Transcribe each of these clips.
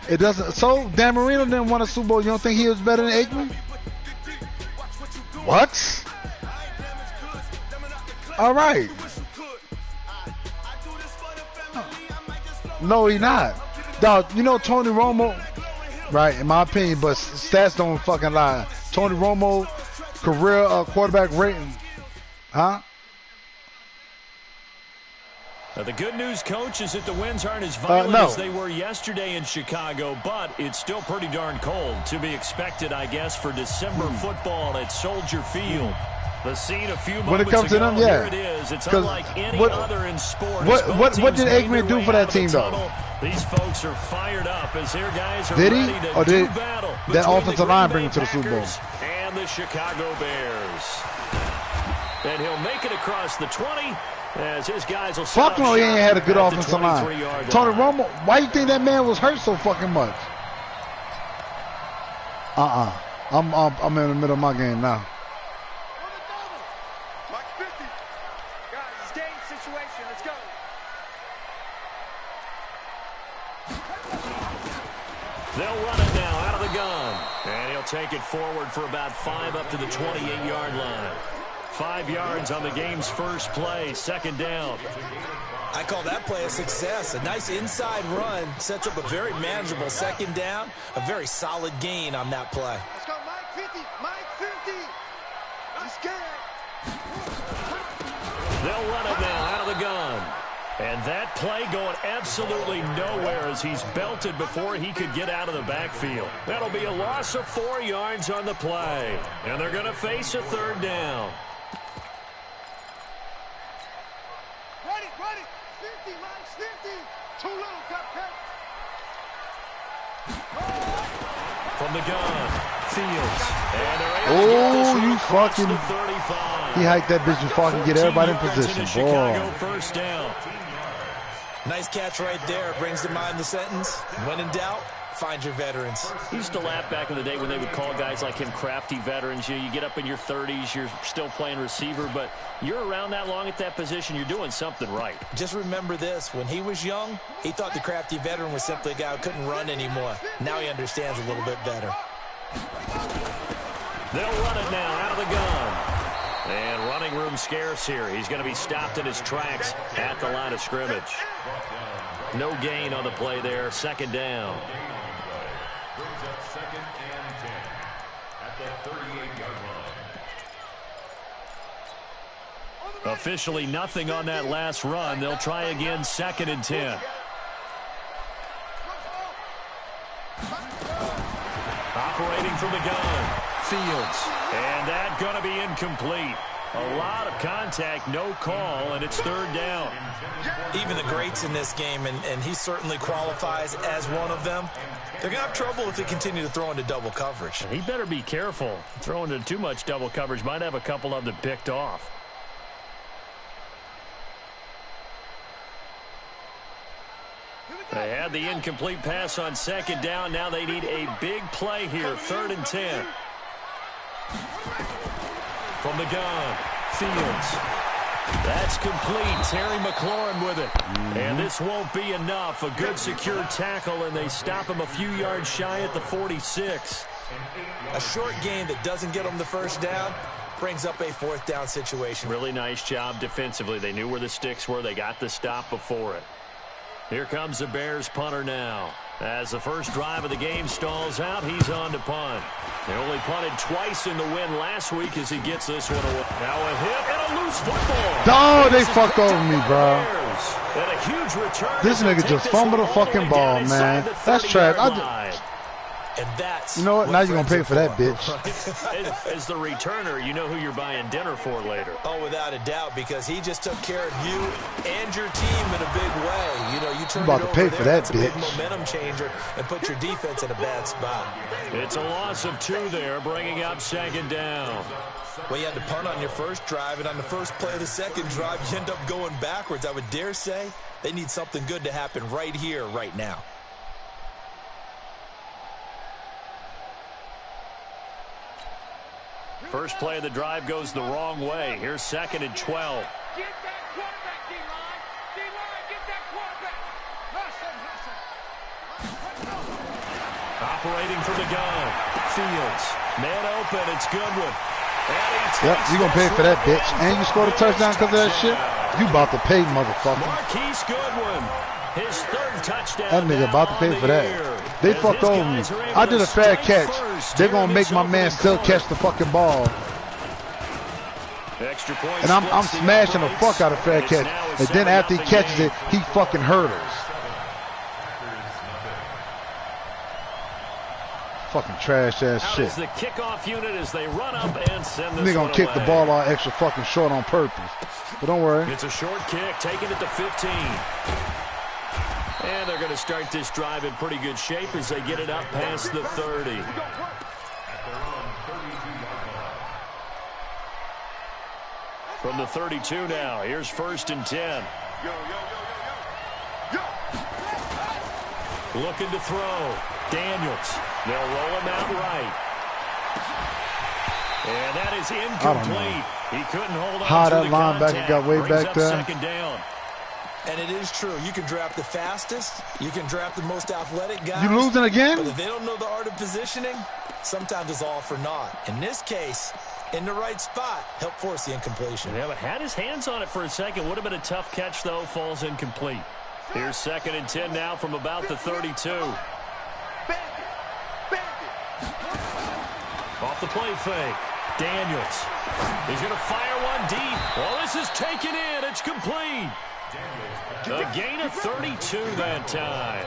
It doesn't. So Dan Marino didn't win a Super Bowl. You don't think he was better than Aikman? What? All right. No, he not. Dog, you know Tony Romo, right? In my opinion, but stats don't fucking lie. Tony Romo, career quarterback rating, huh? The good news, Coach, is that the winds aren't as violent as they were yesterday in Chicago, but it's still pretty darn cold. To be expected, I guess, for December football at Soldier Field. The scene a few moments when it comes ago, to them, yeah. Here it is. It's unlike any other in sports. What did Aikman do for that team, though? These folks are fired up as their guys are ready to do battle that offensive line bring him to the Super Bowl? And the Chicago Bears. And he'll make it across the 20 as his guys will set up shop. He ain't had a good offensive line. Tony Romo, why do you think that man was hurt so fucking much? I'm in the middle of my game now. They'll run it now out of the gun. And he'll take it forward for about 5 up to the 28-yard line. 5 yards on the game's first play, second down. I call that play a success. A nice inside run sets up a very manageable second down. A very solid gain on that play. Let's go, Mike 50. Mike 50. Let's get it. They'll run it now out of the gun. And that play going absolutely nowhere as he's belted before he could get out of the backfield. That'll be a loss of 4 yards on the play. And they're going to face a third down. Ready. 50, Mike's 50. Too little, cupcake. From the gun, Fields. And they're able to get this fucking. the 35. He hiked that bitch before I can get everybody in position. Chicago first down. Nice catch right there. Brings to mind the sentence. When in doubt, find your veterans. He used to laugh back in the day when they would call guys like him crafty veterans. You get up in your 30s, you're still playing receiver, but you're around that long at that position, you're doing something right. Just remember this. When he was young, he thought the crafty veteran was simply a guy who couldn't run anymore. Now he understands a little bit better. They'll run it now out of the gun. And running room scarce here. He's going to be stopped in his tracks at the line of scrimmage. No gain on the play there. Second down. Officially nothing on that last run. They'll try again, 2nd and 10. Operating from the gun. Fields. And that going to be incomplete. A lot of contact, no call, and it's third down. Even the greats in this game, and he certainly qualifies as one of them, they're going to have trouble if they continue to throw into double coverage. He better be careful. Throwing into too much double coverage might have a couple of them picked off. They had the incomplete pass on second down. Now they need a big play here, 3rd and 10. From the gun, Fields. That's complete. Terry McLaurin with it. And this won't be enough. A good secure tackle, and they stop him a few yards shy at the 46. A short gain that doesn't get them the first down brings up a 4th down situation. Really nice job defensively. They knew where the sticks were. They got the stop before it. Here comes the Bears punter now. As the first drive of the game stalls out, he's on to punt. They only punted twice in the win last week as he gets this one away. Now a hit and a loose football. Oh, they fucked over me, bro. And a huge return. This nigga just fumbled the fucking ball, man. That's trash. And that's you know what? Now you're going to pay for that, bitch. As the returner, you know who you're buying dinner for later. Oh, without a doubt, because he just took care of you and your team in a big way. You know, you turned about to pay for that, bitch. Big momentum changer and put your defense in a bad spot. It's a loss of 2 there, bringing up 2nd down. Well, you had to punt on your first drive, and on the first play of the second drive, you end up going backwards. I would dare say they need something good to happen right here, right now. First play of the drive goes the wrong way. Here's 2nd and 12. Get that quarterback, D-line. D-line, get that quarterback. Hustle. Operating from the gun. Fields. Man open. It's Goodwin. Yep, you gonna pay for that, bitch. And you scored a touchdown because of that shit? You about to pay, motherfucker. Marquise Goodwin. His third touchdown. That nigga about to pay for that. They fucked over me. I did a fair catch. They're gonna make my man still catch the fucking ball. And I'm smashing the fuck out of fair catch. And then after he catches it, he fucking hurdles. Fucking trash ass shit. The kickoff unit as they run up and send this Nigga gonna kick the ball all extra fucking short on purpose. But don't worry. It's a short kick, taking it to 15. And they're going to start this drive in pretty good shape as they get it up past the 30. From the 32 now, here's 1st and 10. Looking to throw. Daniels. They'll roll him out right. And that is incomplete. He couldn't hold on how to that the linebacker got way back there. 2nd down. And it is true. You can draft the fastest. You can draft the most athletic guys. You losing again? But if they don't know the art of positioning, sometimes it's all for naught. In this case, in the right spot, help force the incompletion. Yeah, but had his hands on it for a second. Would have been a tough catch, though. Falls incomplete. Here's 2nd and 10 now from about the 32. Off the play fake. Daniels. He's going to fire one deep. Well, this is taken in. It's complete. A gain of 32 that time.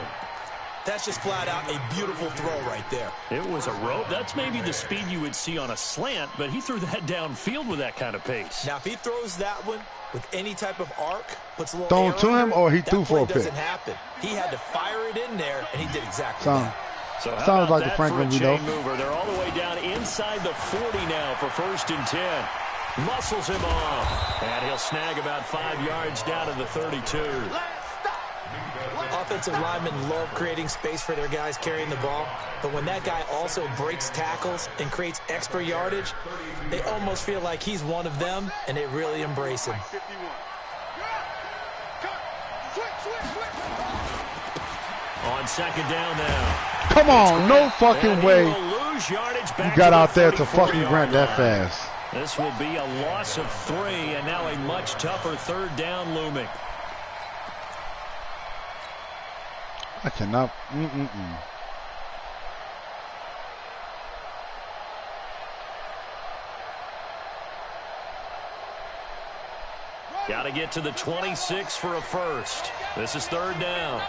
That's just flat out a beautiful throw right there. It was a rope. That's maybe the speed you would see on a slant, but he threw that downfield with that kind of pace. Now, if he throws that one with any type of arc, puts a little thrown air to him, under, or he threw for a pick? doesn't happen. He had to fire it in there, and he did exactly that. So sounds like the Franklin we know. Mover. They're all the way down inside the 40 now for 1st and 10. Muscles him off, and he'll snag about 5 yards down to the 32. Offensive linemen love creating space for their guys carrying the ball, but when that guy also breaks tackles and creates extra yardage, they almost feel like he's one of them, and they really embrace him. On 2nd down now. Come on, no fucking way you got out there to fucking grant that fast. This will be a loss of 3, and now a much tougher 3rd down looming. I cannot. Got to get to the 26 for a first. This is 3rd down.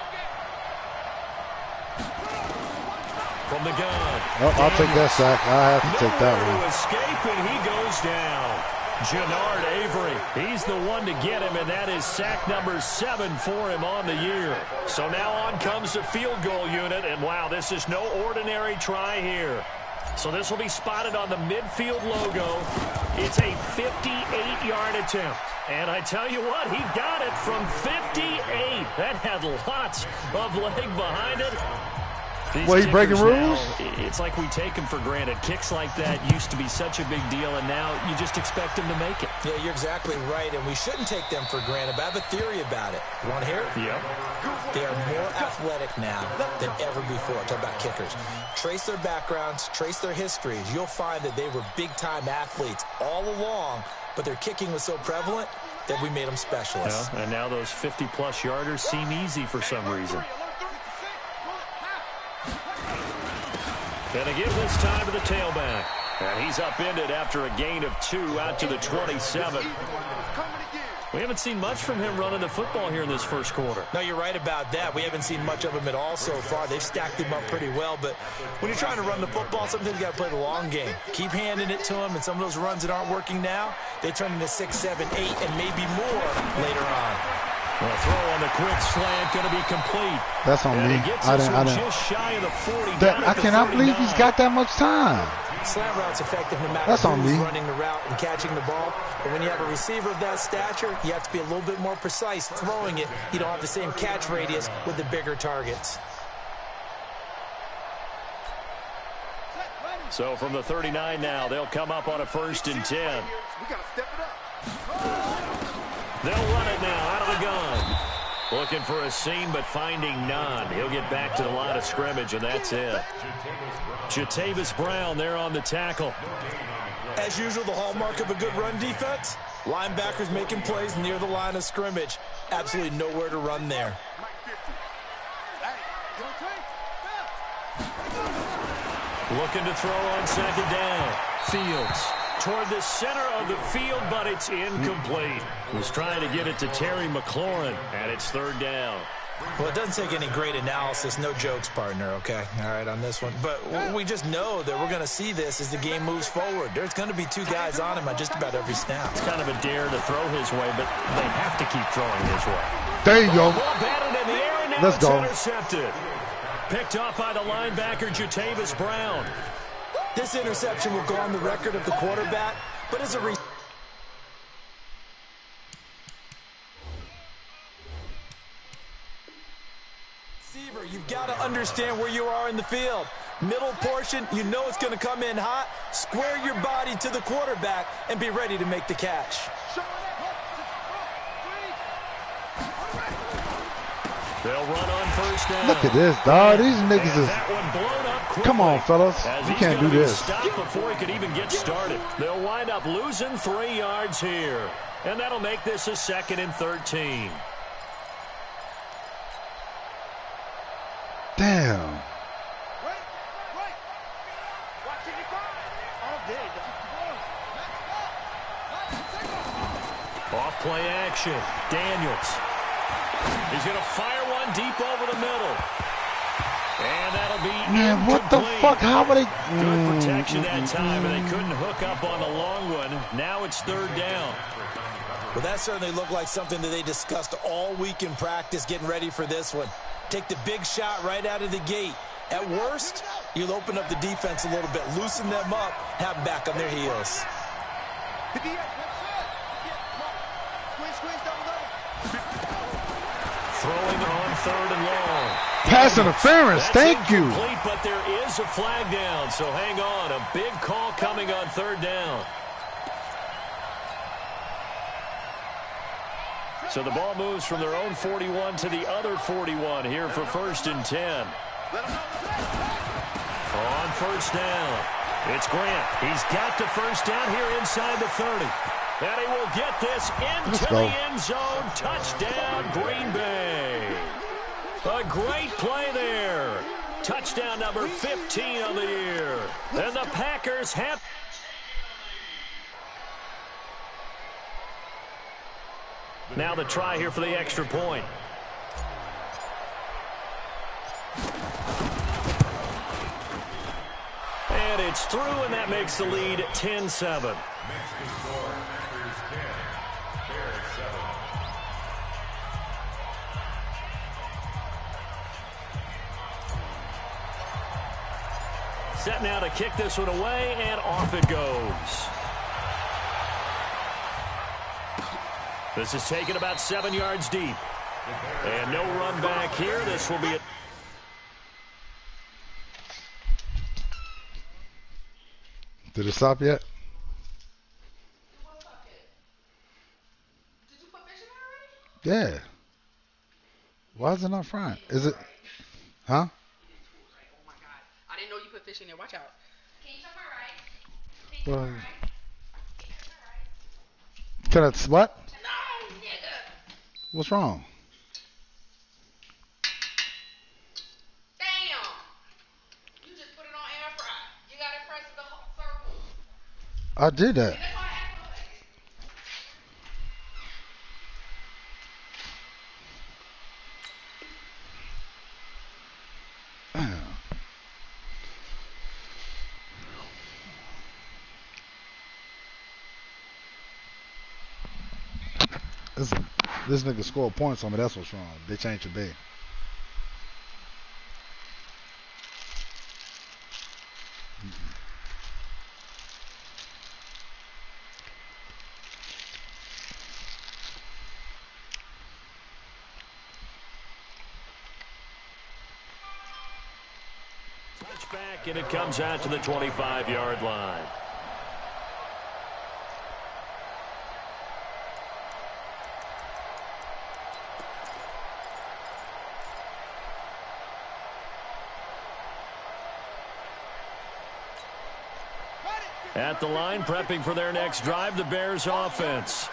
From the gun. Oh, I'll take that sack. I have to take that one. Escape, and he goes down. Jannard Avery, he's the one to get him, and that is sack number 7 for him on the year. So now on comes the field goal unit, and wow, this is no ordinary try here. So this will be spotted on the midfield logo. It's a 58-yard attempt. And I tell you what, he got it from 58. That had lots of leg behind it. Well, he breaking rules? It's like we take him for granted. Kicks like that used to be such a big deal, and now you just expect him to make it. Yeah, you're exactly right, and we shouldn't take them for granted, but I have a theory about it. You want to hear it? Yep. They are more athletic now than ever before. Talk about kickers. Trace their backgrounds, trace their histories. You'll find that they were big-time athletes all along, but their kicking was so prevalent that we made them specialists. Yeah, and now those 50-plus yarders seem easy for some reason. And they give this time to the tailback. And he's upended after a gain of 2 out to the 27. We haven't seen much from him running the football here in this first quarter. No, you're right about that. We haven't seen much of him at all so far. They've stacked him up pretty well. But when you're trying to run the football, sometimes you got to play the long game. Keep handing it to him, and some of those runs that aren't working now, they turn into 6, 7, 8, and maybe more later on. Well, a throw on the quick slant going to be complete. That's on me. I didn't. Just shy of the 40. I cannot believe he's got that much time. Slant route's effective no matter who's running the route and catching the ball. But when you have a receiver of that stature, you have to be a little bit more precise throwing it. You don't have the same catch radius with the bigger targets. So from the 39 now, they'll come up on a 1st and 10. We got to step it up. They'll run it now out of the gun. Looking for a seam, but finding none. He'll get back to the line of scrimmage, and that's it. Jatavis Brown there on the tackle. As usual, the hallmark of a good run defense, linebackers making plays near the line of scrimmage. Absolutely nowhere to run there. Looking to throw on second down. Fields toward the center of the field, but it's incomplete. Was trying to get it to Terry McLaurin, and it's third down. Well, it doesn't take any great analysis. No jokes, partner, okay? All right, on this one. But we just know that we're going to see this as the game moves forward. There's going to be two guys on him on just about every snap. It's kind of a dare to throw his way, but they have to keep throwing his way. There you go. Ball batted in the air, and now Let's it's go. intercepted. Picked off by the linebacker, Jatavis Brown. This interception will go on the record of the quarterback, but as a receiver, you've got to understand where you are in the field. Middle portion, you know it's going to come in hot. Square your body to the quarterback and be ready to make the catch. They'll run on first down. Look at this, dog. These niggas is... That one blown up quickly. Come on, fellas. As You he's can't do gonna be this. stopped before he could even get started. They'll wind up losing 3 yards here. And that'll make this a 2nd and 13. Damn. Off play action. Daniels. He's going to fire one deep over the middle. And that'll be Man, what the incomplete. fuck? How would they... Good protection that time, and they couldn't hook up on the long one. Now it's third down. Well, that certainly looked like something that they discussed all week in practice, getting ready for this one. Take the big shot right out of the gate. At worst, you'll open up the defense a little bit, loosen them up, have them back on their heels. Throwing on third and long. Pass interference. That's Thank you. incomplete, but there is a flag down, so hang on. A big call coming on third down. So the ball moves from their own 41 to the other 41 here for 1st and 10. On first down, it's Grant. He's got the first down here inside the 30. And he will get this into the end zone. Touchdown, Green Bay. A great play there. Touchdown number 15 of the year. And the Packers have... Now the try here for the extra point. And it's through, and that makes the lead 10-7. Set now to kick this one away, and off it goes. This is taken about 7 yards deep. And no run back here. This will be it. Did it stop yet? Did you put fish in it already? Yeah. Why is it not frying? Is it? Huh? Oh my god. I didn't know you put fish in there. Watch out. Can you touch my rice? Can you touch Well, my rice? Can you touch my rice? can I, what? No, nigga. What's wrong? Damn. You just put it on air fry. You gotta press the whole circle. I did that. That's why I asked for it. This nigga scored points on me. That's what's wrong. Bitch ain't your big. Touchback, and it comes out to the 25-yard line. At the line, prepping for their next drive, the Bears offense.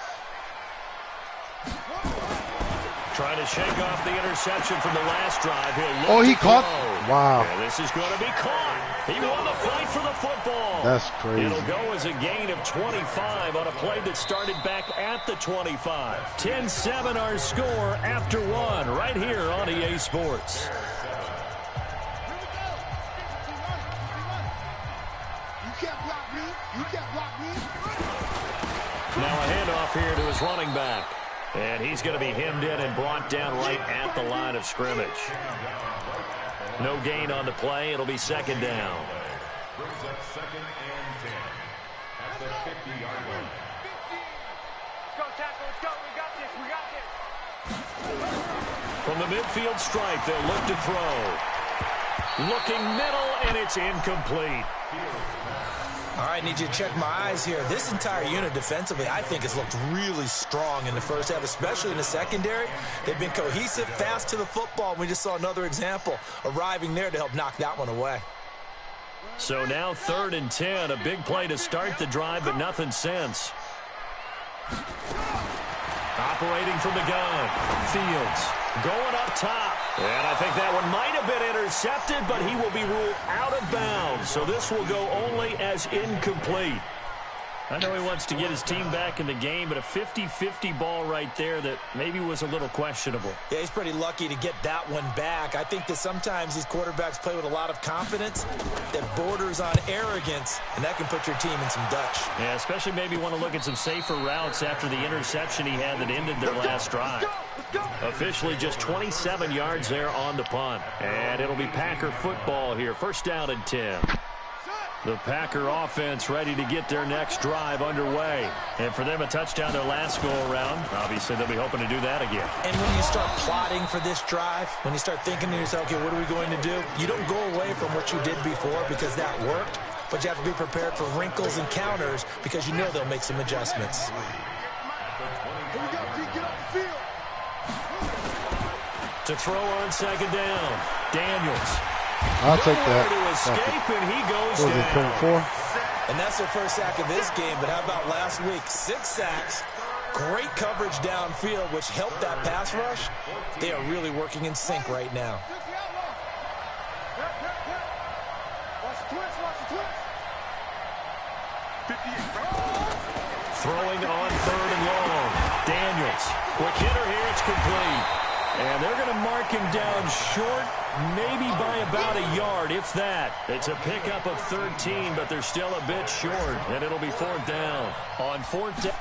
Trying to shake off the interception from the last drive. He caught. Wow. And this is going to be caught. He won the fight for the football. That's crazy. It'll go as a gain of 25 on a play that started back at the 25. 10-7 our score after one right here on EA Sports. Now a handoff here to his running back. And he's going to be hemmed in and brought down right at the line of scrimmage. No gain on the play. It'll be second down. Brings up 2nd and 10 at the 50-yard line. Go, tackle, let's go. We got this. We got this. From the midfield stripe, they'll look to throw. Looking middle, and it's incomplete. All right, need you to check my eyes here. This entire unit defensively, I think, has looked really strong in the first half, especially in the secondary. They've been cohesive, fast to the football. We just saw another example arriving there to help knock that one away. So now 3rd and 10, a big play to start the drive, but nothing since. Operating from the gun, Fields going up top. And I think that one might have been intercepted, but he will be ruled out of bounds. So this will go only as incomplete. I know he wants to get his team back in the game, but a 50-50 ball right there that maybe was a little questionable. Yeah, he's pretty lucky to get that one back. I think that sometimes these quarterbacks play with a lot of confidence that borders on arrogance, and that can put your team in some Dutch. Yeah, especially maybe want to look at some safer routes after the interception he had that ended their last drive. Officially just 27 yards there on the punt. And it'll be Packer football here. 1st down and 10. The Packer offense ready to get their next drive underway. And for them, a touchdown their last go-around. Obviously, they'll be hoping to do that again. And when you start plotting for this drive, when you start thinking to yourself, okay, what are we going to do? You don't go away from what you did before because that worked, but you have to be prepared for wrinkles and counters because you know they'll make some adjustments. To throw on 2nd down, Daniels. I'll take that. To escape, and he goes What was it, down. 24? And that's their first sack of this game, but how about last week? 6 sacks, great coverage downfield, which helped that pass rush. They are really working in sync right now. Throwing on 3rd and long. Daniels, quick hitter here, it's complete. And they're going to mark him down short, maybe by about a yard, if that. It's a pickup of 13, but they're still a bit short, and it'll be 4th down. On 4th down.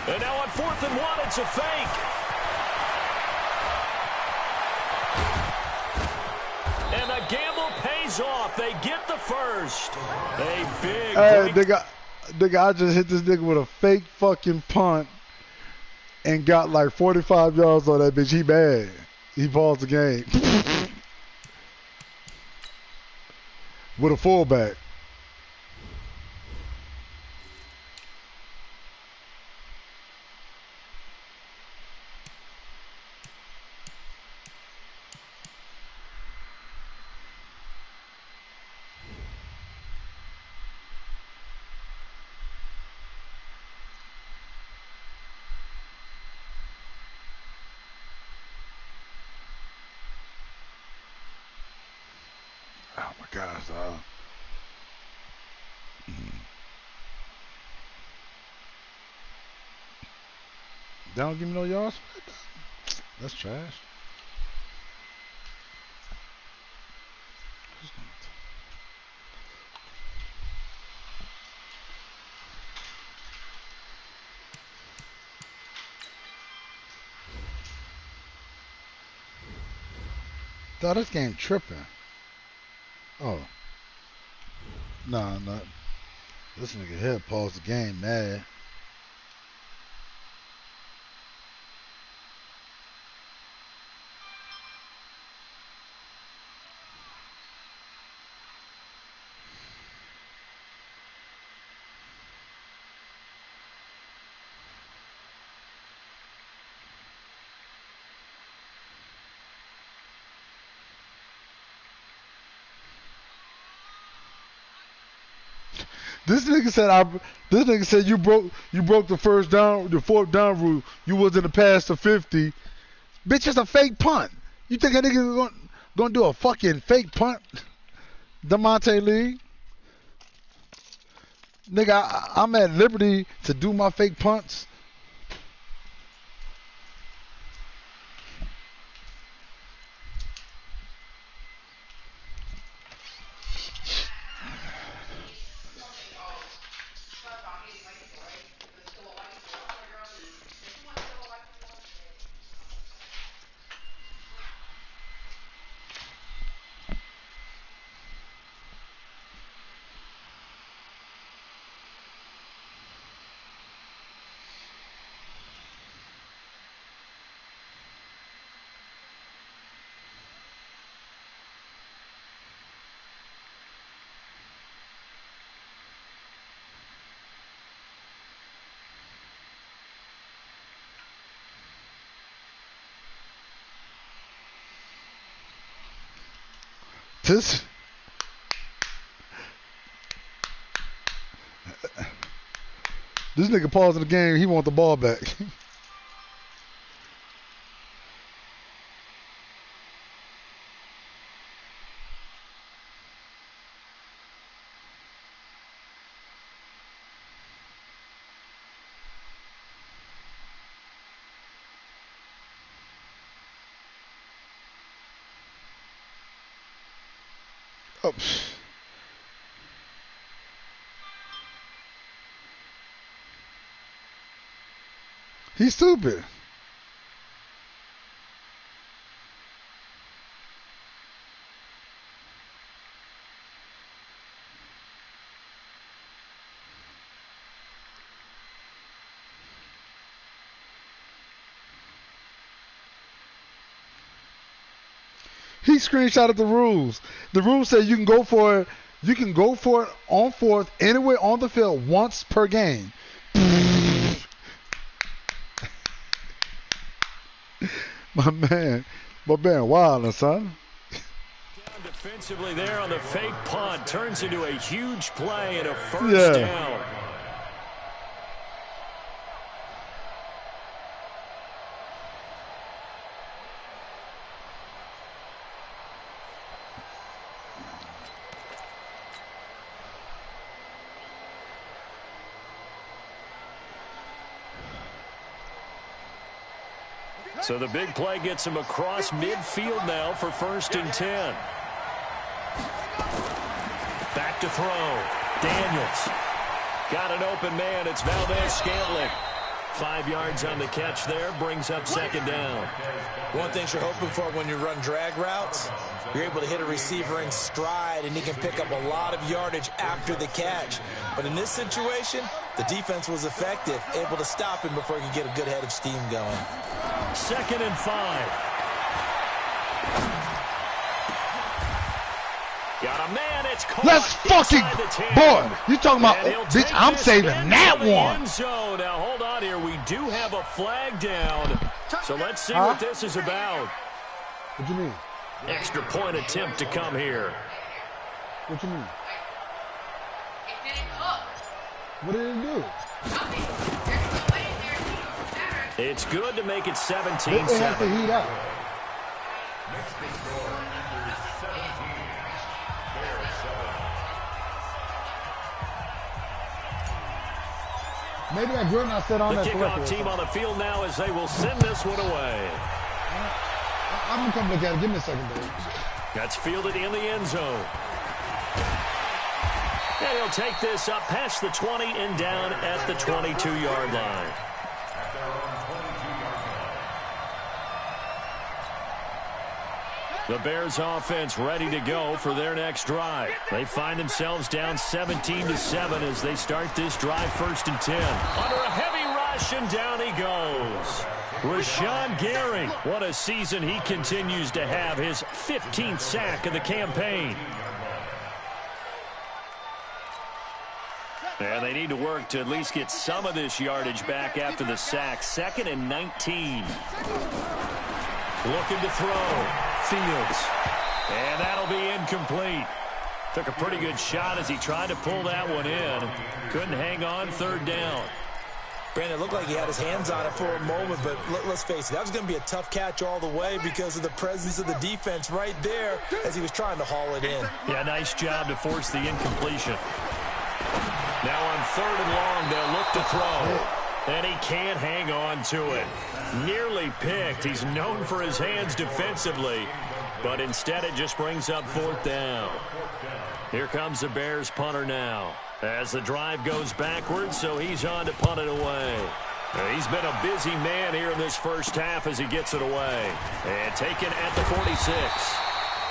And now on 4th and 1, it's a fake. And the gamble pays off. They get the first. A big Hey, nigga, I just hit this nigga with a fake fucking punt and got like 45 yards on that bitch. He mad. He paused the game. With a fullback. Oh my gosh, They don't give me no yards. That's trash. Thought this game tripping. Oh. Nah, not. This nigga here paused the game mad. This nigga said you broke the fourth down rule. You wasn't past the 50. Bitch, it's a fake punt. You think that nigga gonna do a fucking fake punt? DeMonte Lee? Nigga, I'm at liberty to do my fake punts. This nigga pausing the game. He want the ball back. Oh. He's stupid. He screenshotted the rules. The rules say you can go for it. You can go for it on fourth anywhere on the field once per game. My man, wildin', son. Down defensively there on the fake punt turns into a huge play and a first down. So the big play gets him across midfield now for 1st and 10. Back to throw. Daniels. Got an open man. It's Valdez-Scantling. 5 yards on the catch there. Brings up 2nd down. One thing you're hoping for when you run drag routes, you're able to hit a receiver in stride, and he can pick up a lot of yardage after the catch. But in this situation, the defense was effective, able to stop him before he could get a good head of steam going. 2nd and 5. Got a man. It's caught. Let's fucking, boy, you talking about, bitch, I'm saving that one. Now, hold on here. We do have a flag down. So let's see what this is about. What you mean? Extra point attempt to come here. What you mean? It didn't cook. What did it do? Nothing. There's no way in there to better. It's good to make it 17-7. They have to heat up. Next to score number 17. Bears 7. Maybe that grill not set on The that kickoff team on the field now as they will send this one away. I'm going to come look at it. Give me a second, baby. That's fielded in the end zone. And he'll take this up past the 20 and down at the 22-yard line. The Bears offense ready to go for their next drive. They find themselves down 17-7 as they start this drive 1st and 10. Under a heavy rush, and down he goes. Rashawn Gary, what a season he continues to have, his 15th sack of the campaign. And they need to work to at least get some of this yardage back after the sack. 2nd and 19. Looking to throw. Fields. And that'll be incomplete. Took a pretty good shot as he tried to pull that one in. Couldn't hang on, third down. Brandon, it looked like he had his hands on it for a moment, but let's face it, that was going to be a tough catch all the way because of the presence of the defense right there as he was trying to haul it in. Yeah, nice job to force the incompletion. Now on third and long, they'll look to throw. And he can't hang on to it. Nearly picked. He's known for his hands defensively, but instead it just brings up fourth down. Here comes the Bears punter now. As the drive goes backwards, so he's on to punt it away. He's been a busy man here in this first half as he gets it away. And taken at the 46.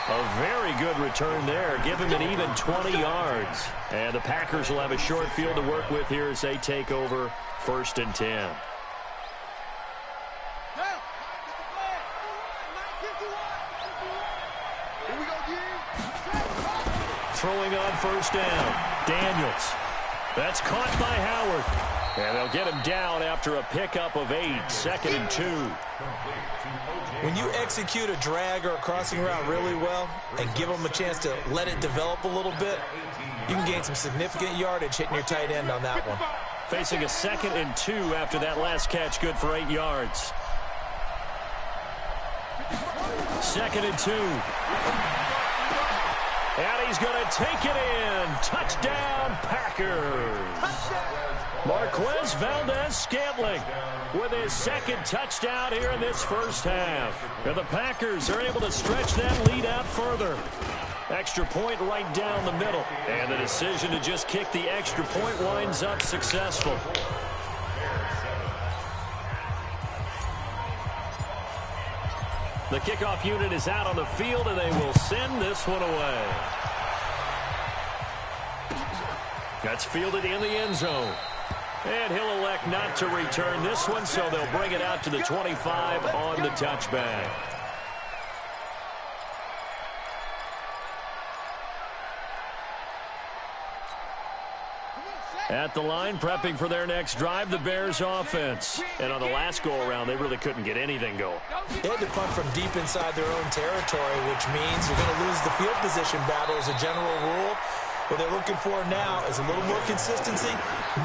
A very good return there. Give him an even 20 yards. And the Packers will have a short field to work with here as they take over first and 10. Throwing on first down. Daniels. That's caught by Howard. And they'll get him down after a pickup of 8. Second and 2. When you execute a drag or a crossing route really well and give them a chance to let it develop a little bit, you can gain some significant yardage hitting your tight end on that one. Facing a second and 2 after that last catch, good for 8 yards. Second and 2. And he's going to take it in. Touchdown, Packers. Marquez Valdez-Scantling with his second touchdown here in this first half. And the Packers are able to stretch that lead out further. Extra point right down the middle. And the decision to just kick the extra point winds up successful. The kickoff unit is out on the field, and they will send this one away. That's fielded in the end zone. And he'll elect not to return this one, so they'll bring it out to the 25 on the touchback. At the line, prepping for their next drive, the Bears offense. And on the last go-around, they really couldn't get anything going. They had to punt from deep inside their own territory, which means you're going to lose the field position battle as a general rule. What they're looking for now is a little more consistency,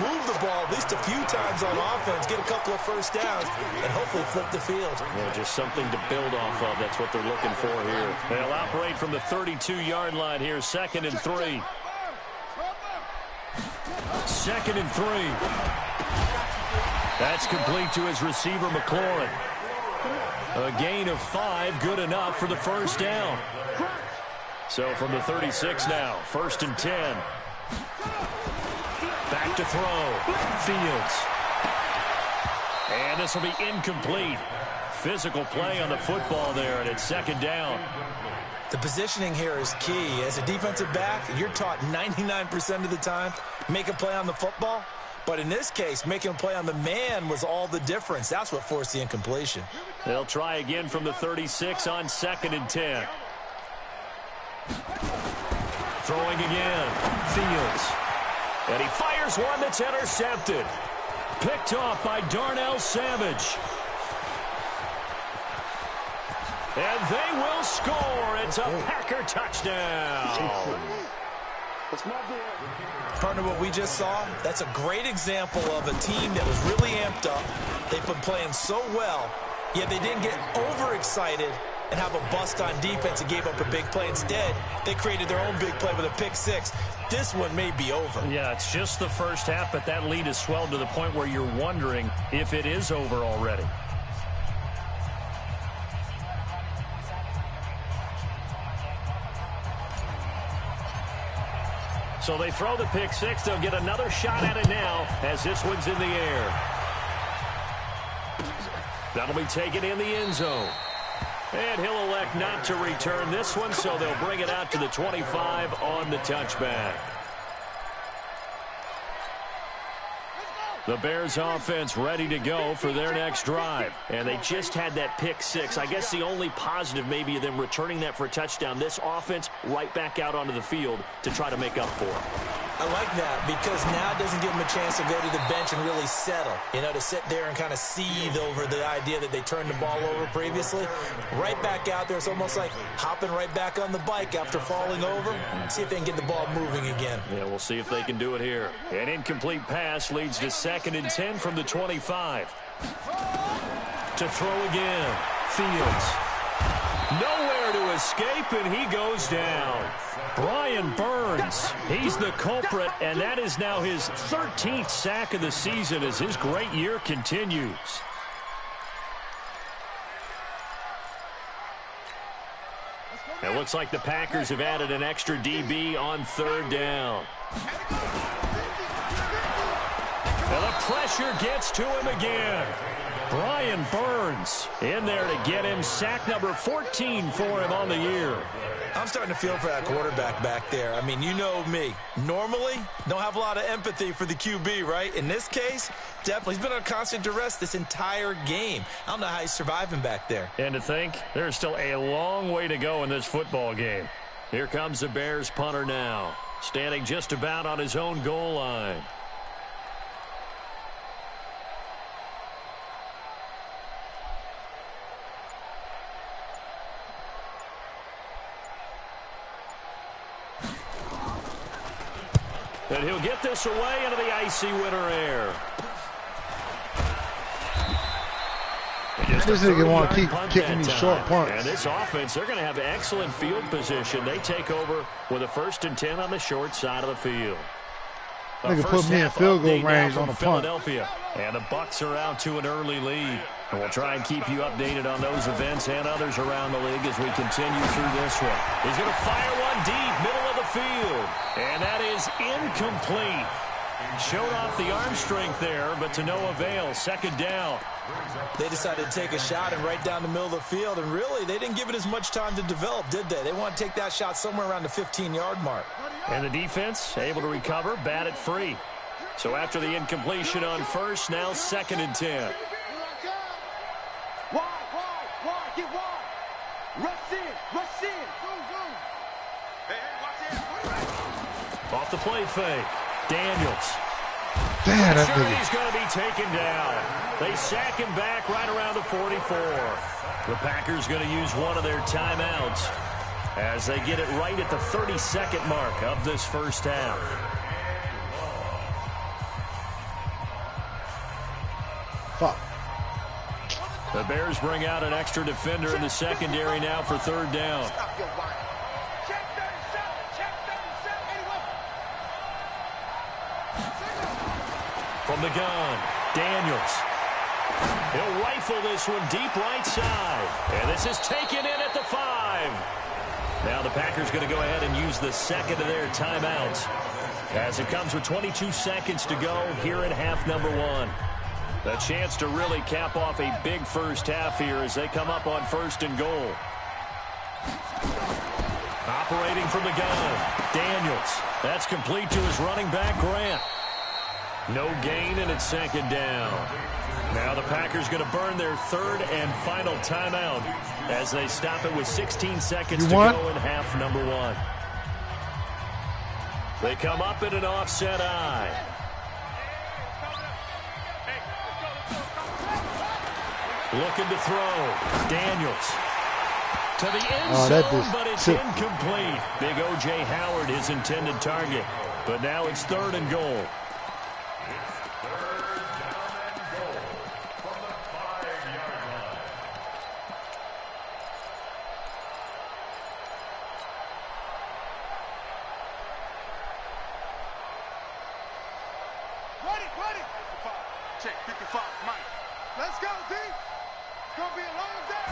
move the ball at least a few times on offense, get a couple of first downs, and hopefully flip the field. Well, just something to build off of. That's what they're looking for here. They'll operate from the 32-yard line here, second and 3. Second and 3. That's complete to his receiver, McLaurin. A gain of 5, good enough for the first down. So from the 36 now, first and 10. Back to throw. Fields. And this will be incomplete. Physical play on the football there, and it's second down. The positioning here is key. As a defensive back, you're taught 99% of the time, make a play on the football. But in this case, making a play on the man was all the difference. That's what forced the incompletion. They'll try again from the 36 on second and 10. Throwing again. Fields. And he fires one that's intercepted. Picked off by Darnell Savage. And they will score. It's a Packer touchdown. Partner, what we just saw, that's a great example of a team that was really amped up. They've been playing so well, yet they didn't get overexcited and have a bust on defense and gave up a big play. Instead, they created their own big play with a pick six. This one may be over. Yeah, it's just the first half, but that lead has swelled to the point where you're wondering if it is over already. So they throw the pick six. They'll get another shot at it now as this one's in the air. That'll be taken in the end zone. And he'll elect not to return this one, so they'll bring it out to the 25 on the touchback. The Bears offense ready to go for their next drive. And they just had that pick six. I guess the only positive maybe of them returning that for a touchdown. This offense right back out onto the field to try to make up for it. I like that because now it doesn't give them a chance to go to the bench and really settle, you know, to sit there and kind of seethe over the idea that they turned the ball over previously. Right back out there. It's almost like hopping right back on the bike after falling over. See if they can get the ball moving again. Yeah, we'll see if they can do it here. An incomplete pass leads to 2nd and 10 from the 25. To throw again. Fields. Nowhere to escape, and he goes down. Brian Burns, he's the culprit, and that is now his 13th sack of the season as his great year continues. It looks like the Packers have added an extra DB on 3rd down. And the pressure gets to him again. Brian Burns in there to get him sack number 14 for him on the year. I'm starting to feel for that quarterback back there. I mean, you know me. Normally, don't have a lot of empathy for the QB, right? In this case, definitely. He's been on constant duress this entire game. I don't know how he's surviving back there. And to think, there's still a long way to go in this football game. Here comes the Bears punter now, standing just about on his own goal line. And he'll get this away into the icy winter air. This nigga want to keep kicking these short punts. And this offense, they're going to have excellent field position. They take over with a 1st and 10 on the short side of the field. Nigga put me in field goal range on the punt. Philadelphia. And the Bucs are out to an early lead. And we'll try and keep you updated on those events and others around the league as we continue through this one. He's going to fire one deep, middle of the field. And that is incomplete. Showed off the arm strength there, but to no avail. 2nd down. They decided to take a shot and right down the middle of the field, and really, they didn't give it as much time to develop, did they? They want to take that shot somewhere around the 15-yard mark. And the defense able to recover, bat it free. So after the incompletion on 1st, now 2nd and 10. Wide, get wide. Rush in. Go. Hey, watch it. Off the play fake. Daniels. Damn, that Sure, nigga. he's going to be taken down. They sack him back right around the 44. The Packers going to use one of their timeouts as they get it right at the 32nd mark of this first half. Fuck. The Bears bring out an extra defender in the secondary now for 3rd down. Stop your whine. Check 37. From the gun, Daniels. He'll rifle this one deep right side. And this is taken in at the 5. Now the Packers going to go ahead and use the 2nd of their timeouts as it comes with 22 seconds to go here in half number 1. The chance to really cap off a big first half here as they come up on 1st and goal. Operating from the gun, Daniels. That's complete to his running back, Grant. No gain, and it's 2nd down. Now the Packers going to burn their 3rd and final timeout as they stop it with 16 seconds to go in half number 1. They come up in an offset eye. Looking to throw. Daniels. To the end zone, but it's incomplete. Big O.J. Howard, his intended target. But now it's 3rd and goal. Ready. Check 55, Mike. Let's go, D. It's going to be a long day.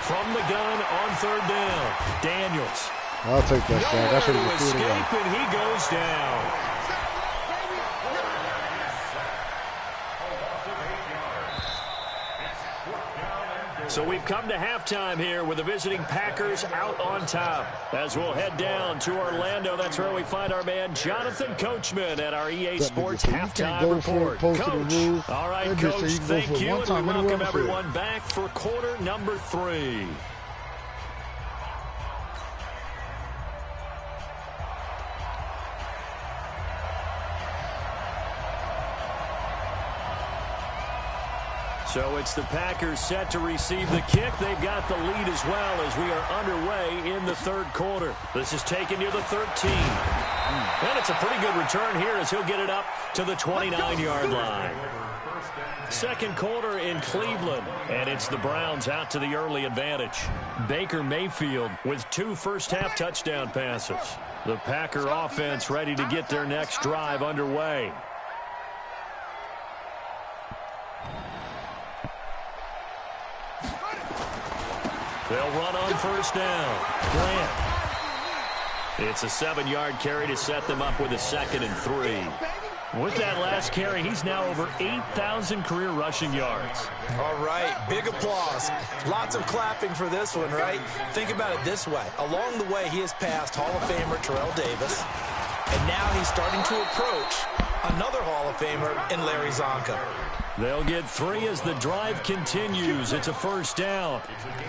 From the gun on 3rd down, Daniels. I'll take that shot. That's what he Nowhere to was doing. escape, and he goes down. So we've come to halftime here with the visiting Packers out on top. As we'll head down to Orlando, that's where we find our man Jonathan Coachman at our EA Sports halftime report. Coach, all right, Coach, thank you, and we welcome everyone back for quarter number 3. So it's the Packers set to receive the kick. They've got the lead as well as we are underway in the third quarter. This is taken near the 13. And it's a pretty good return here as he'll get it up to the 29-yard line. Second quarter in Cleveland, and it's the Browns out to the early advantage. Baker Mayfield with 2 first-half touchdown passes. The Packer offense ready to get their next drive underway. They'll run on first down. Grant. It's a 7-yard carry to set them up with a 2nd and 3. With that last carry, he's now over 8,000 career rushing yards. All right, big applause. Lots of clapping for this one, right? Think about it this way. Along the way, he has passed Hall of Famer Terrell Davis, and now he's starting to approach another Hall of Famer in Larry Zonka. They'll get 3 as the drive continues. It's a first down.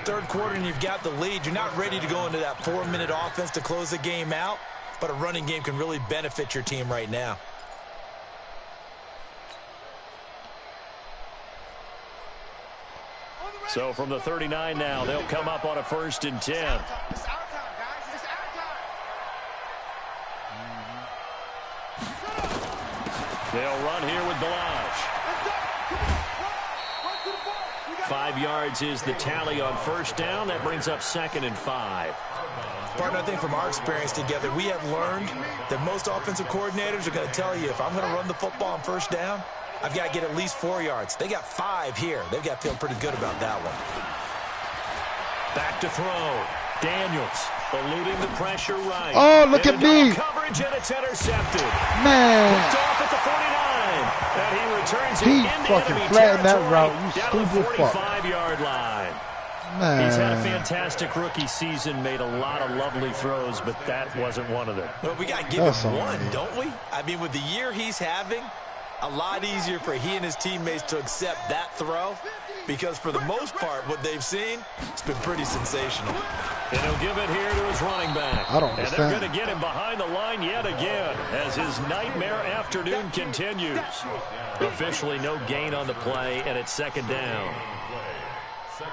Third quarter, and you've got the lead. You're not ready to go into that 4-minute offense to close the game out, but a running game can really benefit your team right now. So from the 39 now, they'll come up on a 1st and 10. It's our time, guys. It's our time. They'll run here with Balaj. 5 yards is the tally on first down. That brings up 2nd and 5. Partner, I think from our experience together, we have learned that most offensive coordinators are going to tell you, if I'm going to run the football on first down, I've got to get at least 4 yards. They got 5 here. They've got to feel pretty good about that one. Back to throw. Daniels eluding the pressure right. Oh, look at me. Coverage, and it's intercepted. Man. Picked off at the 49. And he returns it He into fucking enemy flattened that territory route. You down the stupid fuck. 45-yard line. Man. He's had a fantastic rookie season, made a lot of lovely throws, but that wasn't one of them. Well, we got to give him one, don't we? I mean, with the year he's having, a lot easier for he and his teammates to accept that throw, because for the most part, what they've seen, it's been pretty sensational. And he'll give it here to his running back. I don't And understand. they're going to get him behind the line yet again as his nightmare afternoon continues. Officially no gain on the play, and it's 2nd down. 2nd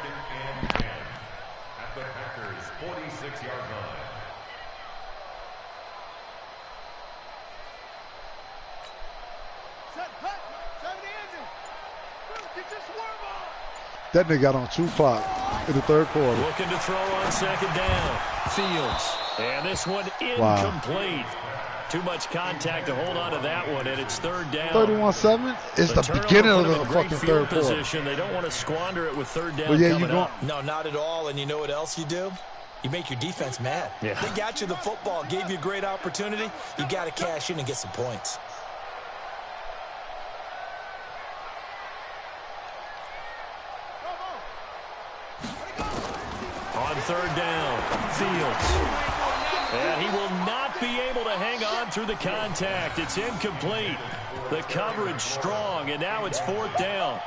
and 10 at the Packers' 46-yard line. That nigga got on 2 clock in the third quarter. Looking to throw on 2nd down. Fields. And this one incomplete. Too much contact to hold on to that one, and it's 3rd down. 31-7 is the beginning of the fucking third quarter. Position. They don't want to squander it with 3rd down Well, yeah, coming up. No, not at all. And you know what else you do? You make your defense mad. Yeah. They got you the football, gave you a great opportunity. You got to cash in and get some points. On 3rd down, Fields. And he will not be able to hang on through the contact. It's incomplete. The coverage strong, and now it's 4th down.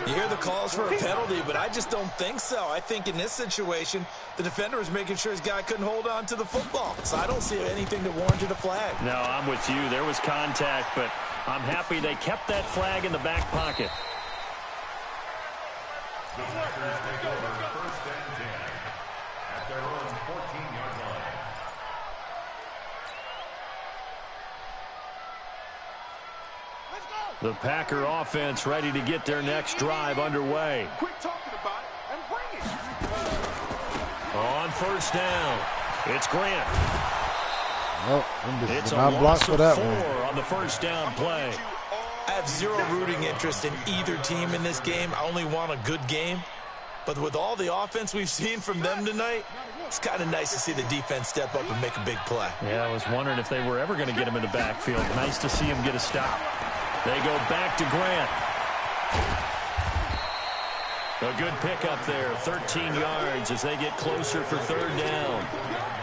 You hear the calls for a penalty, but I just don't think so. I think in this situation, the defender was making sure his guy couldn't hold on to the football. So I don't see anything that warranted a flag. No, I'm with you. There was contact, but I'm happy they kept that flag in the back pocket. The Packers take over 1st and 10 at their own 14-yard line. The Packer offense ready to get their next drive underway. Quit talking about it and bring it. On 1st down, it's Grant. Oh, It's a not blocked loss for of that 4 one. on the 1st down play. I have zero rooting interest in either team in this game. I only want a good game. But with all the offense we've seen from them tonight, it's kind of nice to see the defense step up and make a big play. Yeah, I was wondering if they were ever going to get him in the backfield. Nice to see him get a stop. They go back to Grant. A good pickup there, 13 yards as they get closer for 3rd down.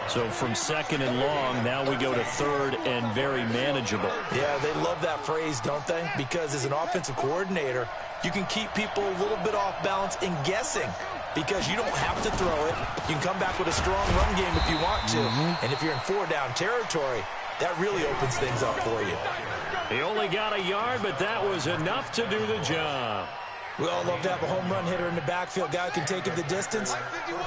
So from 2nd and long, now we go to 3rd and very manageable. Yeah, they love that phrase, don't they? Because as an offensive coordinator, you can keep people a little bit off balance and guessing because you don't have to throw it. You can come back with a strong run game if you want to. And if you're in 4-down territory, that really opens things up for you. He only got a yard, but that was enough to do the job. We all love to have a home run hitter in the backfield, guy who can take it the distance.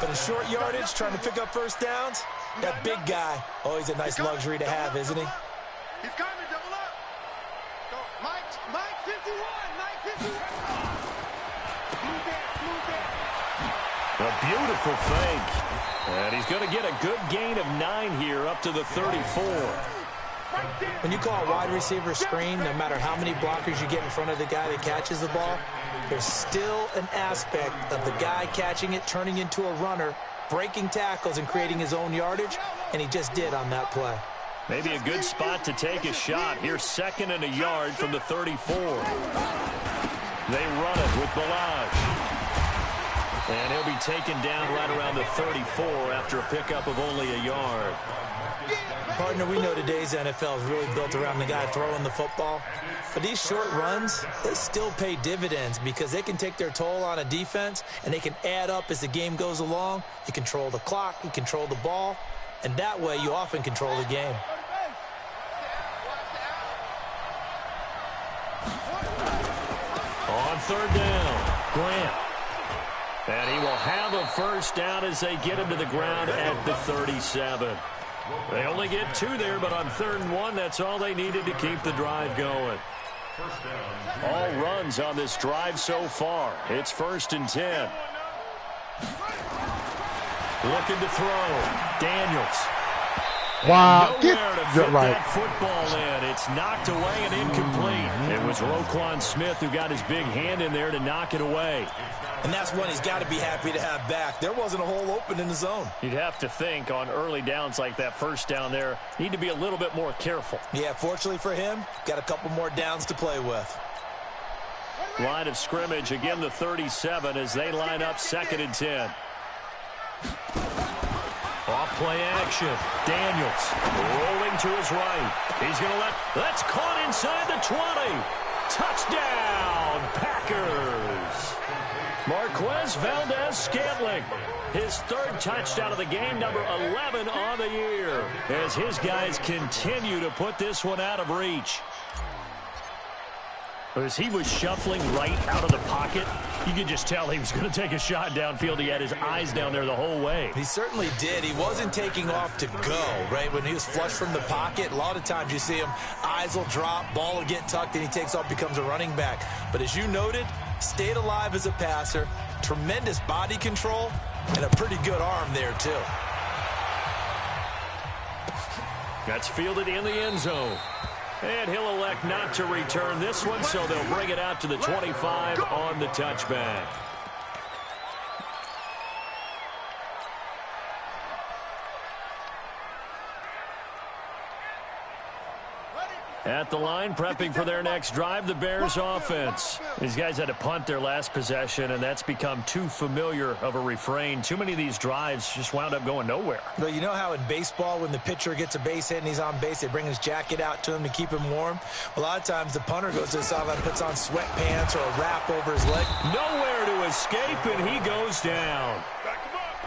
But in short yardage, trying to pick up first downs, that big guy, always a nice luxury to have, isn't he? He's coming, double up. Go, Mike 51, Mike 51. A beautiful fake. And he's going to get a good gain of 9 here up to the 34. When you call a wide receiver screen, no matter how many blockers you get in front of the guy that catches the ball, there's still an aspect of the guy catching it, turning into a runner, breaking tackles and creating his own yardage, and he just did on that play. Maybe a good spot to take a shot. Here's 2nd and a yard from the 34. They run it with Balaj. And he'll be taken down right around the 34 after a pickup of only a yard. Partner, we know today's NFL is really built around the guy throwing the football. But these short runs, they still pay dividends because they can take their toll on a defense and they can add up as the game goes along. You control the clock, you control the ball, and that way you often control the game. On 3rd down, Grant. And he will have a first down as they get him to the ground at the 37. They only get 2 there, but on 3rd and 1, that's all they needed to keep the drive going. All runs on this drive so far. It's 1st and 10. Looking to throw. Daniels. Wow, Nowhere get to fit right. that football in. It's knocked away and incomplete. It was Roquan Smith who got his big hand in there to knock it away. And that's one he's got to be happy to have back. There wasn't a hole open in the zone. You'd have to think on early downs like that first down there, need to be a little bit more careful. Yeah, fortunately for him, got a couple more downs to play with. Line of scrimmage, again the 37 as they line up 2nd and 10. Off play action. Daniels rolling to his right. He's going to that's caught inside the 20. Touchdown, Packers. Marquez Valdez-Scantling, his 3rd touchdown of the game, number 11 on the year, as his guys continue to put this one out of reach. As he was shuffling right out of the pocket, you could just tell he was going to take a shot downfield. He had his eyes down there the whole way. He certainly did. He wasn't taking off to go, right? When he was flush from the pocket, a lot of times you see him, eyes will drop, ball will get tucked, and he takes off, becomes a running back. But as you noted, stayed alive as a passer, tremendous body control, and a pretty good arm there, too. That's fielded in the end zone. And he'll elect not to return this one, so they'll bring it out to the 25 on the touchback. At the line, prepping for their next drive, the Bears offense. These guys had to punt their last possession, and that's become too familiar of a refrain. Too many of these drives just wound up going nowhere. Well, you know how in baseball, when the pitcher gets a base hit and he's on base, they bring his jacket out to him to keep him warm? A lot of times the punter goes to the sideline, puts on sweatpants or a wrap over his leg. Nowhere to escape, and he goes down.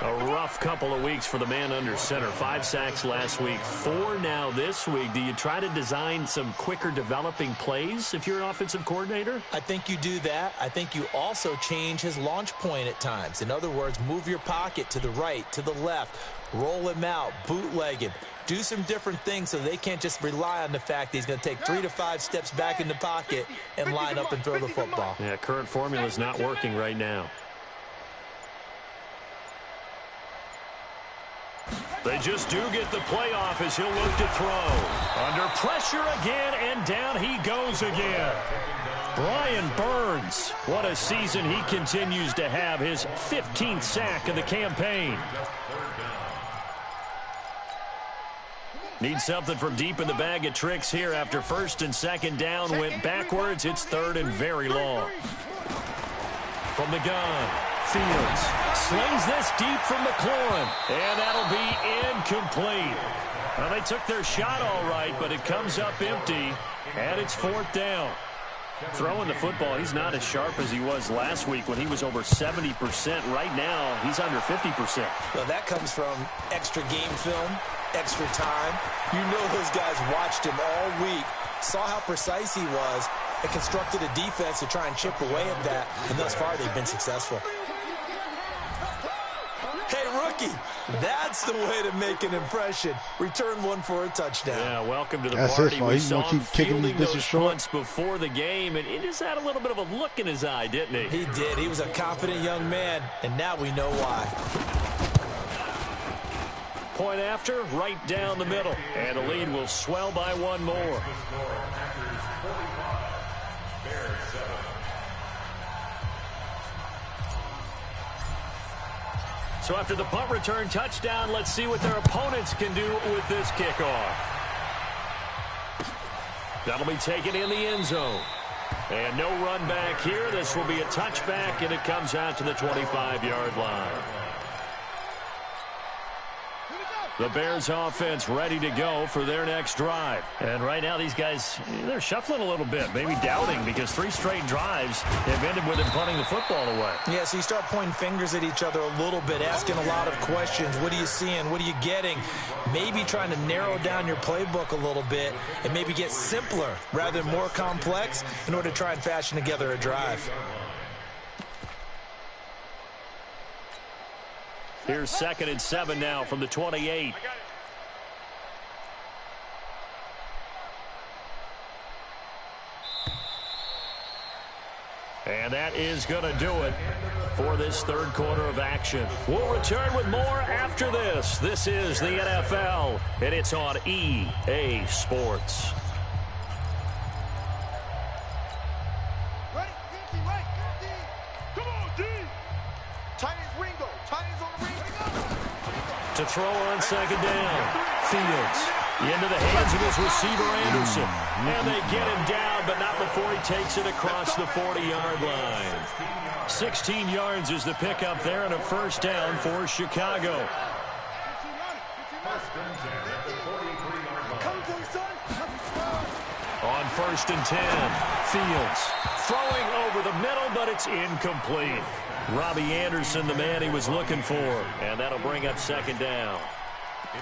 A rough couple of weeks for the man under center. 5 sacks last week, 4 now this week. Do you try to design some quicker developing plays if you're an offensive coordinator? I think you do that. I think you also change his launch point at times. In other words, move your pocket to the right, to the left, roll him out, bootleg him. Do some different things so they can't just rely on the fact that he's going to take 3 to 5 steps back in the pocket and line up and throw the football. Yeah, current formula is not working right now. They just do get the playoff as he'll look to throw. Under pressure again, and down he goes again. Brian Burns, what a season he continues to have, his 15th sack of the campaign. Need something from deep in the bag of tricks here after 1st and 2nd down went backwards. It's 3rd and very long. From the gun, Fields slings this deep from McLaurin, and that'll be incomplete. Well, they took their shot all right, but it comes up empty, and it's 4th down. Throwing the football, he's not as sharp as he was last week when he was over 70%. Right now, he's under 50%. Well, that comes from extra game film, extra time. You know those guys watched him all week, saw how precise he was, and constructed a defense to try and chip away at that, and thus far they've been successful. Hey, rookie, that's the way to make an impression. Return one for a touchdown. Yeah, welcome to the That's party. it, We he's saw gonna him keep kicking these fielding bitches those short. punts before the game, and he just had a little bit of a look in his eye, didn't he? He did. He was a confident young man, and now we know why. Point after, right down the middle, and the lead will swell by one more. So after the punt return touchdown, let's see what their opponents can do with this kickoff. That'll be taken in the end zone. And no run back here. This will be a touchback, and it comes out to the 25-yard line. The Bears offense ready to go for their next drive. And right now these guys, they're shuffling a little bit, maybe doubting, because 3 straight drives have ended with them punting the football away. Yeah, so you start pointing fingers at each other a little bit, asking a lot of questions. What are you seeing? What are you getting? Maybe trying to narrow down your playbook a little bit and maybe get simpler rather than more complex in order to try and fashion together a drive. Here's 2nd and 7 now from the 28. And that is going to do it for this third quarter of action. We'll return with more after this. This is the NFL, and it's on EA Sports. Ready? Right. Come on, D. Tight as Ringo. Tight as on the ring. To throw on 2nd down. Fields into the hands of his receiver, Anderson. And they get him down, but not before he takes it across the 40-yard line. 16 yards is the pickup there, and a first down for Chicago. On 1st and 10, Fields throwing over the middle, but it's incomplete. Robbie Anderson, the man he was looking for, and that'll bring up 2nd down.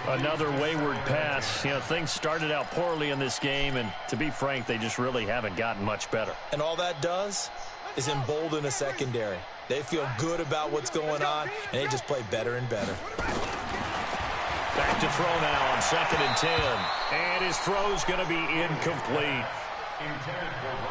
Another wayward pass. You know, things started out poorly in this game, and to be frank, they just really haven't gotten much better. And all that does is embolden a secondary. They feel good about what's going on, and they just play better and better. Back to throw now on 2nd and 10. And his throw's going to be incomplete.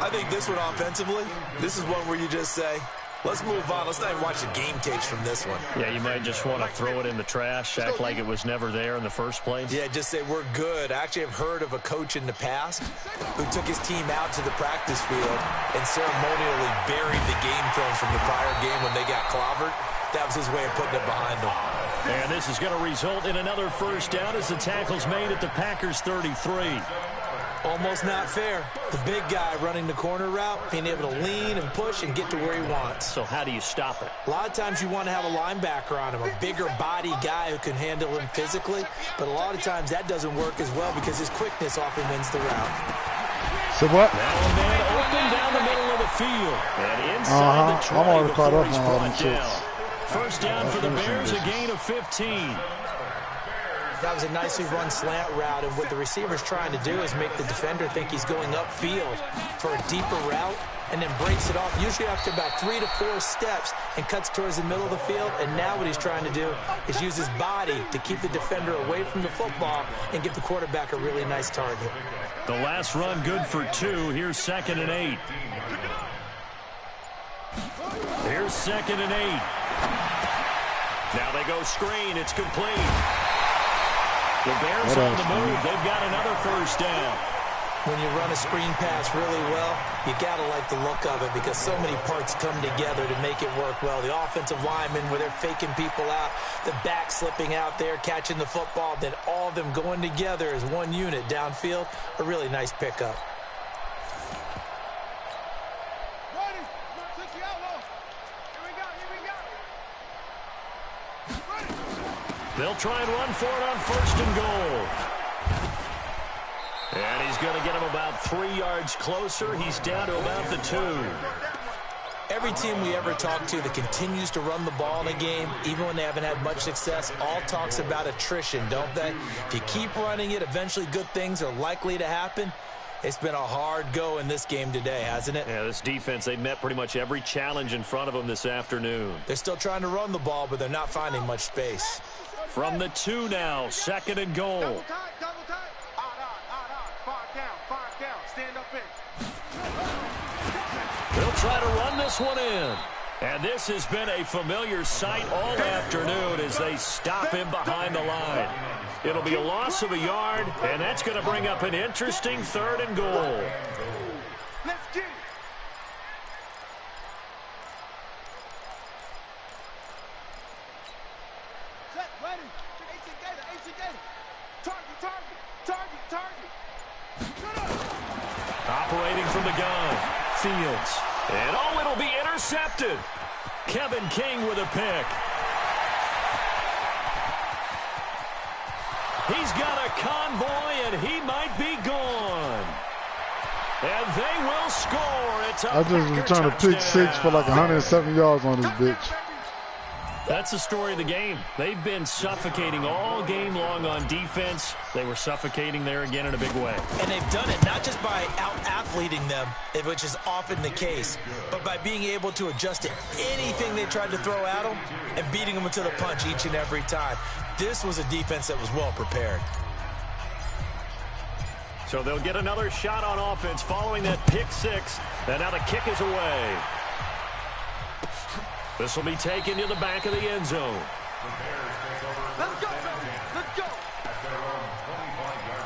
I think this one offensively, this is one where you just say, let's move on. Let's not even watch the game tapes from this one. Yeah, you might just want to throw it in the trash, act like it was never there in the first place. Yeah, just say we're good. I actually have heard of a coach in the past who took his team out to the practice field and ceremonially buried the game film from the prior game when they got clobbered. That was his way of putting it behind them. And this is going to result in another first down as the tackle's made at the Packers' 33. Almost not fair. The big guy running the corner route, being able to lean and push and get to where he wants. So how do you stop it? A lot of times you want to have a linebacker on him, a bigger body guy who can handle him physically, but a lot of times that doesn't work as well because his quickness often wins the route. So what? Now a man open down the middle of the field. And inside the 20 I'm already caught before up he's on all brought them down. shits. First down for the Bears, a gain of 15. That was a nicely run slant route, and what the receiver's trying to do is make the defender think he's going upfield for a deeper route and then breaks it off, usually after about 3 to 4 steps, and cuts towards the middle of the field. And now what he's trying to do is use his body to keep the defender away from the football and give the quarterback a really nice target. The last run good for 2. Here's 2nd and 8. Here's 2nd and 8. Now they go screen. It's complete. The Bears on the move. They've got another first down. When you run a screen pass really well, you got to like the look of it because so many parts come together to make it work well. The offensive linemen, where they're faking people out, the back slipping out there, catching the football, then all of them going together as one unit downfield, a really nice pickup. They'll try and run for it on 1st and goal. And he's going to get him about 3 yards closer. He's down to about the 2. Every team we ever talk to that continues to run the ball in a game, even when they haven't had much success, all talks about attrition, don't they? If you keep running it, eventually good things are likely to happen. It's been a hard go in this game today, hasn't it? Yeah, this defense, they met pretty much every challenge in front of them this afternoon. They're still trying to run the ball, but they're not finding much space. From the 2 now, 2nd and goal. Double tight, double tight. Odd. 5 down. Stand up in. They'll try to run this one in. And this has been a familiar sight all afternoon as they stop him behind the line. It'll be a loss of a yard, and that's going to bring up an interesting 3rd and goal. Let's get it. Set, ready. AC Gator. Target. Shut up. Operating from the gun, Fields. And oh, it'll be intercepted. Kevin King with a pick. He's got a convoy, and he might be gone. And they will score. It's a I just returned a pick 6 for like 107 yards on this bitch. That's the story of the game. They've been suffocating all game long on defense. They were suffocating there again in a big way. And they've done it not just by out-athleting them, which is often the case, but by being able to adjust to anything they tried to throw at them and beating them to the punch each and every time. This was a defense that was well prepared. So they'll get another shot on offense following that pick 6. And now the kick is away. This will be taken to the back of the end zone. Let's go. Let's go. At their own 25-yard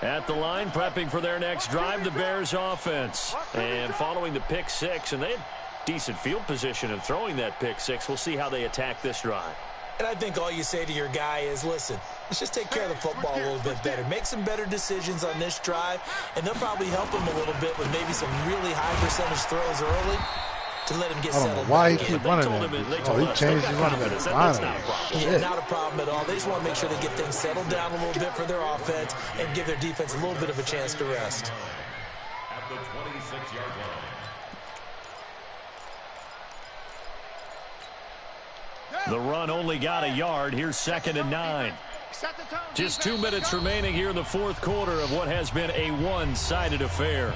line. At the line, prepping for their next drive, the Bears offense. And following the pick 6, and they had decent field position in throwing that pick 6. We'll see how they attack this drive. And I think all you say to your guy is, listen, let's just take care of the football a little bit better. Make some better decisions on this drive, and they'll probably help him a little bit with maybe some really high percentage throws early to let him get I don't settled know why he back keep in. running that. Oh, he changed his running back. That's not a problem. Yeah, not a problem at all. They just want to make sure they get things settled down a little bit for their offense and give their defense a little bit of a chance to rest. At the 26-yard line. The run only got a yard. Here's 2nd and 9. Just 2 minutes remaining here in the 4th quarter of what has been a one-sided affair.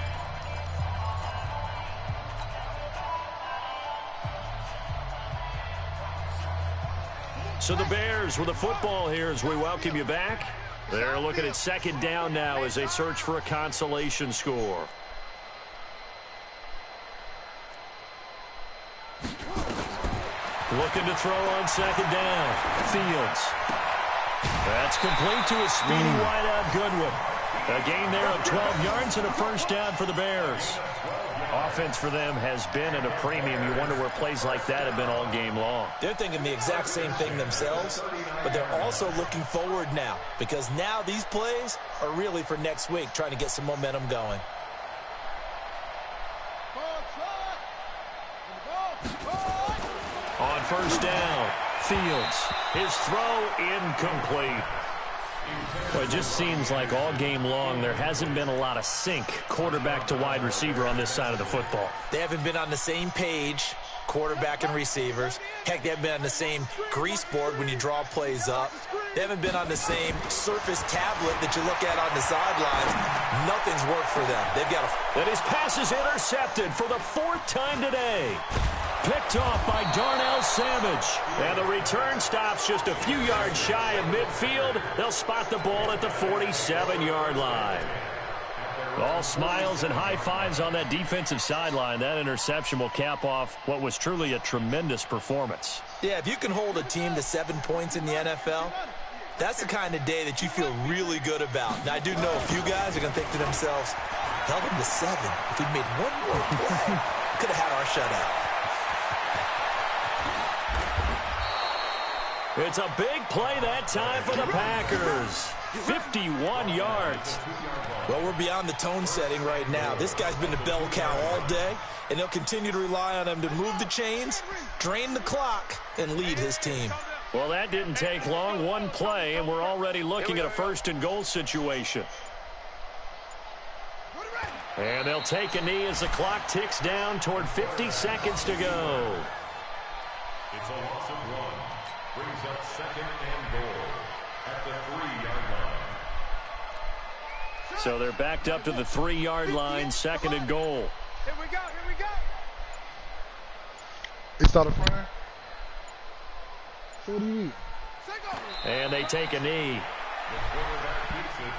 So the Bears with the football here as we welcome you back. They're looking at 2nd down now as they search for a consolation score. Looking to throw on 2nd down. Fields. That's complete to a speedy wideout Goodwin. A gain there of 12 yards and a 1st down for the Bears. Offense for them has been at a premium. You wonder where plays like that have been all game long. They're thinking the exact same thing themselves, but they're also looking forward now because now these plays are really for next week, trying to get some momentum going. On 1st down, Fields. His throw incomplete. Well, it just seems like all game long there hasn't been a lot of sync quarterback to wide receiver on this side of the football. They haven't been on the same page, quarterback and receivers. Heck, they haven't been on the same grease board when you draw plays up. They haven't been on the same surface tablet that you look at on the sidelines. Nothing's worked for them. They've got a... And his pass is intercepted for the 4th time today. Picked off by Darnell Savage. And the return stops just a few yards shy of midfield. They'll spot the ball at the 47-yard line. All smiles and high fives on that defensive sideline. That interception will cap off what was truly a tremendous performance. Yeah, if you can hold a team to 7 points in the NFL, that's the kind of day that you feel really good about. Now, I do know a few guys are going to think to themselves, held them to 7. If we made one more play, could have had our shutout. It's a big play that time for the Packers. 51 yards. Well, we're beyond the tone setting right now. This guy's been the bell cow all day, and they'll continue to rely on him to move the chains, drain the clock, and lead his team. Well, that didn't take long. One play, and we're already looking at a 1st and goal situation. And they'll take a knee as the clock ticks down toward 50 seconds to go. It's a loss of 1. Brings up 2nd and goal at the 3-yard line. So they're backed up to the 3-yard line, 2nd and goal. Here we go, here we go. It's not a front. What do you mean? And they take a knee. The quarterback keeps it.